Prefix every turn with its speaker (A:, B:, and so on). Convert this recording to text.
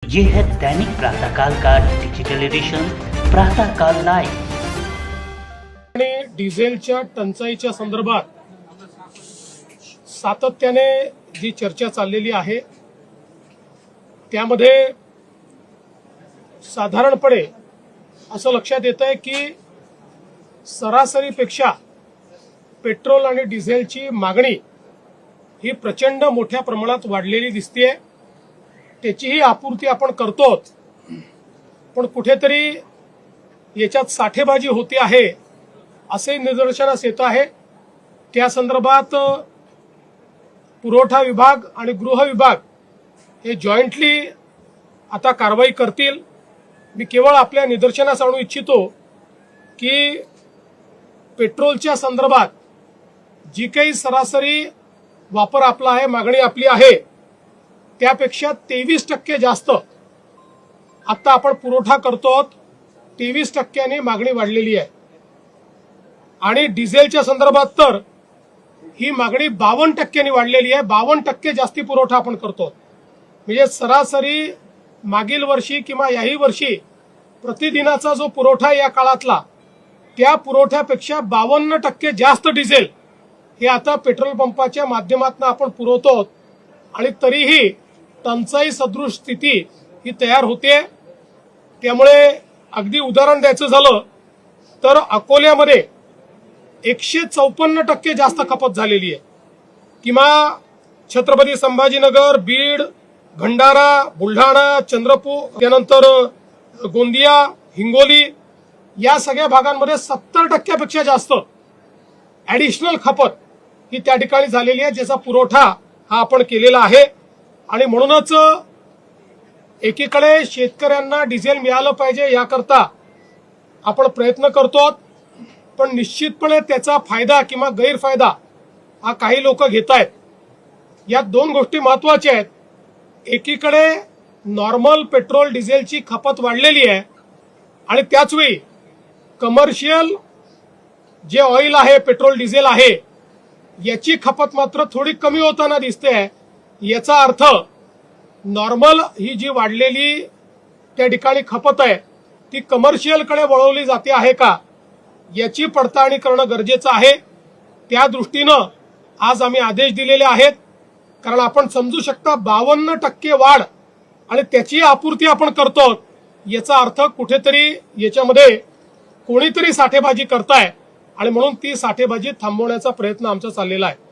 A: ये है दैनिक प्रातःकाल का डिजिटल एडिशन प्रातःकाल लाइव।
B: आणि डिझेलच्या टंचाईच्या संदर्भात सातत्याने जी चर्चा चाललेली आहे त्यामध्ये साधारणपणे असं लक्षात येत आहे की सरासरीपेक्षा पेट्रोल आणि डिझेलची मागणी ही प्रचंड मोठ्या प्रमाणात वाढलेली दिसतेय। त्याचीही आपूर्ती आपण करतो, पण कुठेतरी याच्यात साठेबाजी होते आहे असे निदर्शनास येत आहे। त्या संदर्भात पुरवठा विभाग आणि गृह विभाग हे जॉईंटली आता कारवाई करतील। मी केवळ आपल्या निदर्शनास आणू इच्छितो की पेट्रोलच्या संदर्भात जी काही सरासरी वापर आपला आहे, मागणी आपली आहे, त्यापेक्षा 23% जास्त आता आपण पुरवठा करतो। 23% मागणी वाढलेली आहे आणि डिझेलच्या संदर्भात तर ही मागणी 52% वाढलेली आहे। 52% जास्ती पुरवठा आपण करतो। म्हणजे सरासरी मागील वर्षी किंवा याही वर्षी प्रतिदिनाचा जो पुरवठा या काळातला त्या पुरवठ्यापेक्षा 52% जास्त डिझेल हे आता पेट्रोल पंपाच्या माध्यमातून आपण पुरवतो आणि तरीही टंचाई सदृश स्थिती ही तयार होते। त्यामुळे अगदी उदाहरण द्यायचं झालं तर अकोल्यामध्ये 154% जास्त खपत झालेली आहे किंवा छत्रपती संभाजीनगर, बीड, भंडारा, बुलढाणा, चंद्रपूर, त्यानंतर गोंदिया, हिंगोली या सगळ्या भागांमध्ये 70% जास्त ऍडिशनल खपत ही त्या ठिकाणी झालेली आहे, ज्याचा पुरवठा हा आपण केलेला आहे। आणि म्हणूनच एकीकडे शेतकऱ्यांना डिझेल मिळालं पाहिजे याकरता आपण प्रयत्न करतो, पण निश्चितपणे त्याचा फायदा किंवा गैरफायदा हा काही लोक घेत आहेत। या दोन गोष्टी महत्वाच्या आहेत। एकीकडे नॉर्मल पेट्रोल डिझेलची खपत वाढलेली आहे आणि त्याचवेळी कमर्शियल जे ऑइल आहे, पेट्रोल डिझेल आहे, याची खपत मात्र थोडी कमी होताना दिसते आहे। याचा अर्थ नॉर्मल ही जी वाढलेली त्या ठिकाणी खपत आहे ती कमर्शियलकडे वळवली जाते आहे का याची पडताळणी करणं गरजेचं आहे। त्या दृष्टीनं आज आम्ही आदेश दिलेले आहेत, कारण आपण समजू शकता 52% वाढ आणि त्याची आपूर्ती आपण करतो, याचा अर्थ कुठेतरी याच्यामध्ये कोणीतरी साठेबाजी करताय आणि म्हणून ती साठेबाजी थांबवण्याचा प्रयत्न आमचा चाललेला आहे।